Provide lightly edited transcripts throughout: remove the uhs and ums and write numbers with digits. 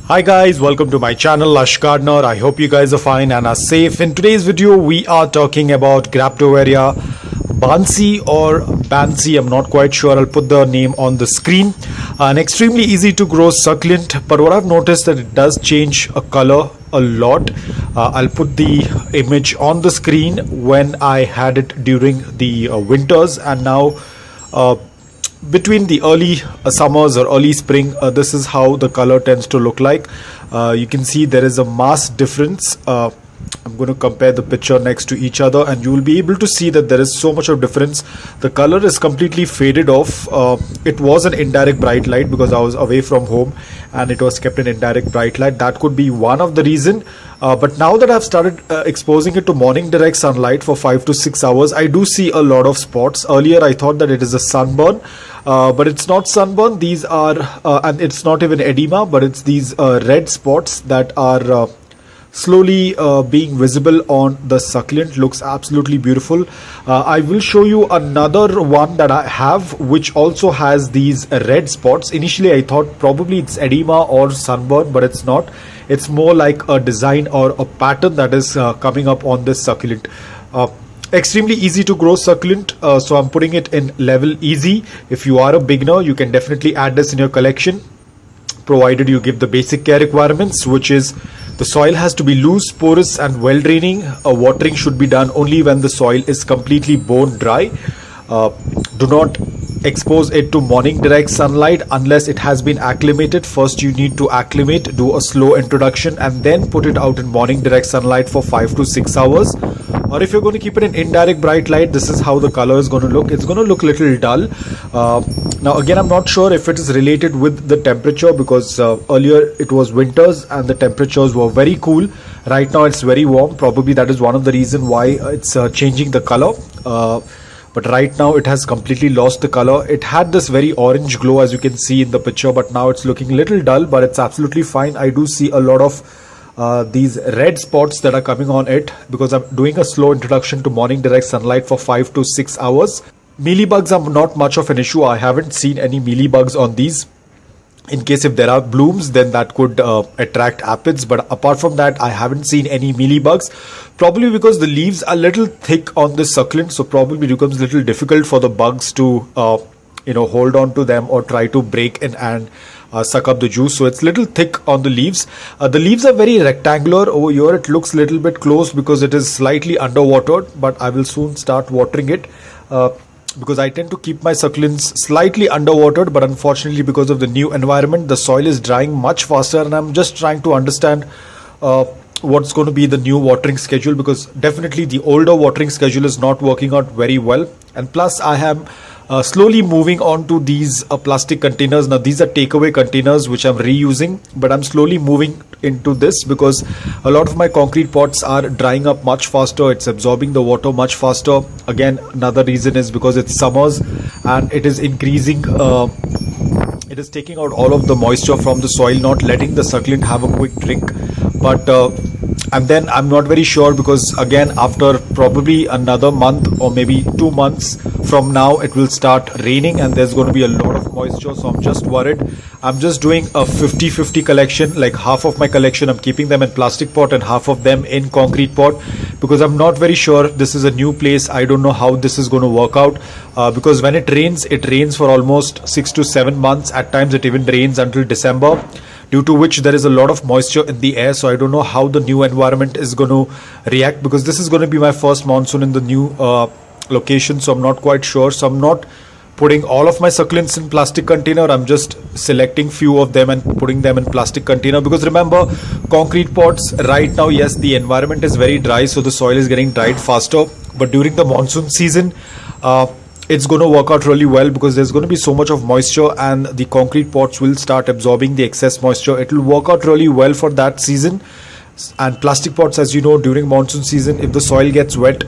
Hi guys, welcome to my channel Lush Gardener. I hope you guys are fine and are safe. In today's video we are talking about Xgraptoveria Bainesii or Bainesii, I'm not quite sure. I'll put the name on the screen. An extremely easy to grow succulent, but what I've noticed that it does change a color a lot. I'll put the image on the screen when I had it during the winters, and now between the early summers or early spring, this is how the color tends to look like. You can see there is a mass difference. I'm going to compare the picture next to each other and you will be able to see that there is so much of difference. The color is completely faded off. It was an indirect bright light because I was away from home and it was kept in indirect bright light. That could be one of the reason. But now that I've started exposing it to morning direct sunlight for 5 to 6 hours, I do see a lot of spots. Earlier I thought that it is a sunburn, but it's not sunburn. These are, and it's not even edema, but it's these red spots that are slowly being visible on the succulent. Looks absolutely beautiful. I will show you another one that I have which also has these red spots. Initially I thought probably it's edema or sunburn, but it's not. It's more like a design or a pattern that is coming up on this succulent. Extremely easy to grow succulent, so I'm putting it in level easy. If you are a beginner, you can definitely add this in your collection, provided you give the basic care requirements, which is the soil has to be loose, porous and well draining. Watering should be done only when the soil is completely bone dry. Do not expose it to morning direct sunlight unless it has been acclimated. First you need to acclimate, do a slow introduction and then put it out in morning direct sunlight for 5 to 6 hours. Or if you're going to keep it in indirect bright light, this is how the color is going to look. It's going to look a little dull. Now again, I'm not sure if it is related with the temperature, because earlier it was winters and the temperatures were very cool. Right now it's very warm. Probably that is one of the reason why it's changing the color. But right now it has completely lost the color. It had this very orange glow as you can see in the picture, but now it's looking a little dull, but it's absolutely fine. I do see a lot of these red spots that are coming on it because I'm doing a slow introduction to morning direct sunlight for 5 to 6 hours. Mealybugs are not much of an issue. I haven't seen any mealybugs on these. In case if there are blooms, then that could attract aphids, but apart from that I haven't seen any mealybugs, probably because the leaves are a little thick on this succulent, so probably it becomes a little difficult for the bugs to hold on to them or try to break in and suck up the juice. So it's a little thick on the leaves. The leaves are very rectangular. Over here it looks a little bit close because it is slightly underwatered, but I will soon start watering it because I tend to keep my succulents slightly underwatered, but unfortunately because of the new environment the soil is drying much faster, and I'm just trying to understand what's going to be the new watering schedule, because definitely the older watering schedule is not working out very well. And plus I am slowly moving on to these plastic containers. Now these are takeaway containers which I'm reusing, but I'm slowly moving into this because a lot of my concrete pots are drying up much faster. It's absorbing the water much faster. Again, another reason is because it's summers and it is increasing, it is taking out all of the moisture from the soil, not letting the succulent have a quick drink. But and then I'm not very sure, because again after probably another month or maybe 2 months from now it will start raining and there's going to be a lot of moisture, so I'm just worried. I'm just doing a 50-50 collection, like half of my collection I'm keeping them in plastic pot and half of them in concrete pot, because I'm not very sure. This is a new place. I don't know how this is going to work out, because when it rains for almost 6 to 7 months. At times it even rains until December, due to which there is a lot of moisture in the air. So I don't know how the new environment is going to react, because this is going to be my first monsoon in the new location, so I'm not quite sure. So I'm not putting all of my succulents in plastic container. I'm just selecting few of them and putting them in plastic container, because remember, concrete pots right now, yes, the environment is very dry, so the soil is getting dried faster, but during the monsoon season it's going to work out really well, because there's going to be so much of moisture and the concrete pots will start absorbing the excess moisture. It will work out really well for that season. And plastic pots, as you know, during monsoon season, if the soil gets wet,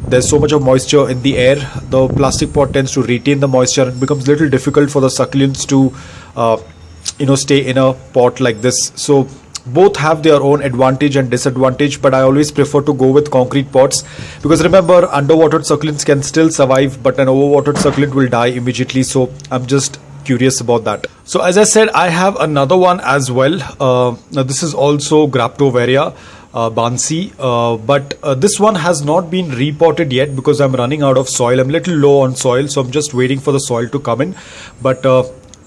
there's so much of moisture in the air, the plastic pot tends to retain the moisture and it becomes a little difficult for the succulents to stay in a pot like this. So both have their own advantage and disadvantage, but I always prefer to go with concrete pots, because remember, underwatered succulents can still survive, but an overwatered succulent will die immediately. So I'm just curious about that. So as I said, I have another one as well. Now this is also Xgraptoveria Bainesii, but this one has not been repotted yet because I'm running out of soil. I'm a little low on soil, so I'm just waiting for the soil to come in. But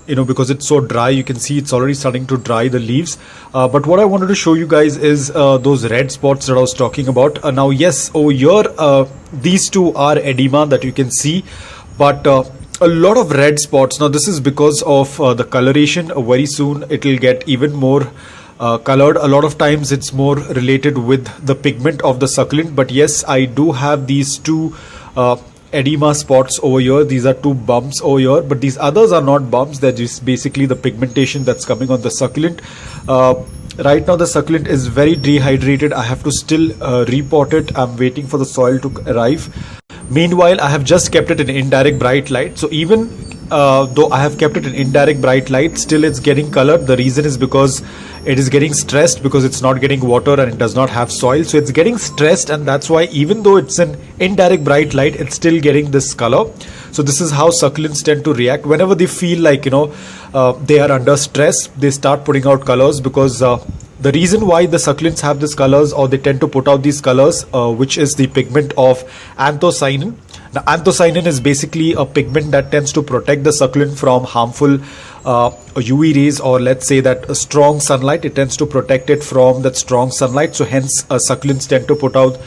you know, because it's so dry, you can see it's already starting to dry, the leaves. But what I wanted to show you guys is those red spots that I was talking about. Now yes, over here these two are edema that you can see, but a lot of red spots. Now this is because of the coloration. Very soon it will get even more colored. A lot of times it's more related with the pigment of the succulent, but yes, I do have these two edema spots over here. These are two bumps over here, but these others are not bumps. They're just basically the pigmentation that's coming on the succulent. Right now the succulent is very dehydrated. I have to still repot it. I'm waiting for the soil to arrive. Meanwhile, I have just kept it in indirect bright light. So even though I have kept it in indirect bright light, still it's getting colored. The reason is because it is getting stressed because it's not getting water and it does not have soil. So it's getting stressed, and that's why even though it's in indirect bright light, it's still getting this color. So this is how succulents tend to react. Whenever they feel like, you know, they are under stress, they start putting out colors, because the reason why the succulents have these colors, or they tend to put out these colors, which is the pigment of anthocyanin. Now, anthocyanin is basically a pigment that tends to protect the succulent from harmful UV rays, or let's say that strong sunlight. It tends to protect it from that strong sunlight. So hence succulents tend to put out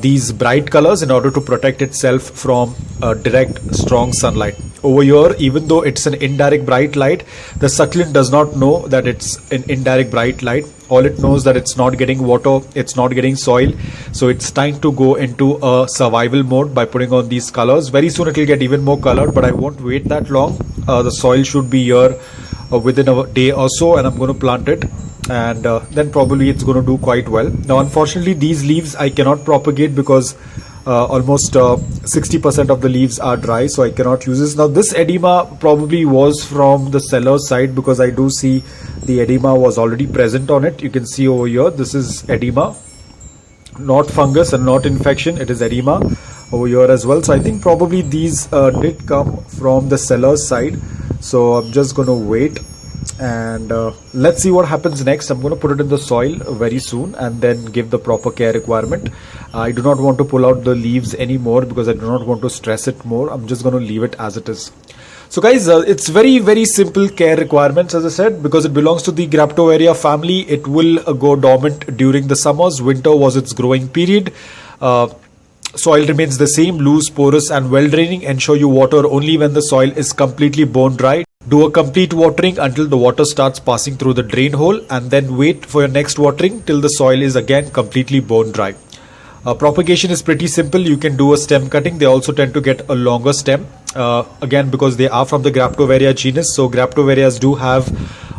these bright colors in order to protect itself from direct strong sunlight. Over here, even though it's an indirect bright light, the succulent does not know that it's an indirect bright light. All it knows that it's not getting water, it's not getting soil. So it's time to go into a survival mode by putting on these colors. Very soon it will get even more colored, but I won't wait that long. The soil should be here within a day or so, and I'm going to plant it, and then probably it's going to do quite well. Now unfortunately these leaves I cannot propagate because almost 60% of the leaves are dry, so I cannot use this. Now this edema probably was from the seller's side, because I do see the edema was already present on it. You can see over here, this is edema, not fungus and not infection. It is edema over here as well. So I think probably these did come from the seller's side. So I'm just going to wait, and let's see what happens next. I'm going to put it in the soil very soon and then give the proper care requirement. I do not want to pull out the leaves anymore because I do not want to stress it more. I'm just going to leave it as it is. So guys, it's very simple care requirements. As I said, because it belongs to the Xgraptoveria family, it will go dormant during the summers. Winter was its growing period. Soil remains the same, loose, porous and well draining. Ensure you water only when the soil is completely bone dry. Do a complete watering until the water starts passing through the drain hole, and then wait for your next watering till the soil is again completely bone dry. Propagation is pretty simple. You can do a stem cutting. They also tend to get a longer stem, again because they are from the Xgraptoveria genus. So Xgraptoverias do have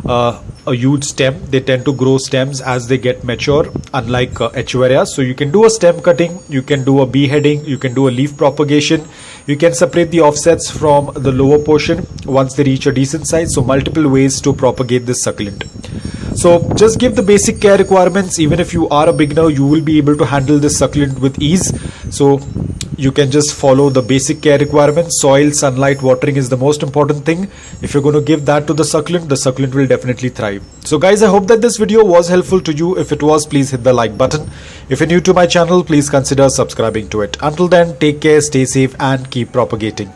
a huge stem. They tend to grow stems as they get mature, unlike Echeveria. So you can do a stem cutting, you can do a beheading, you can do a leaf propagation. You can separate the offsets from the lower portion once they reach a decent size. So multiple ways to propagate this succulent. So just give the basic care requirements. Even if you are a beginner, you will be able to handle this succulent with ease. So you can just follow the basic care requirements. Soil, sunlight, watering is the most important thing. If you're going to give that to the succulent will definitely thrive. So guys, I hope that this video was helpful to you. If it was, please hit the like button. If you're new to my channel, please consider subscribing to it. Until then, take care, stay safe and keep propagating.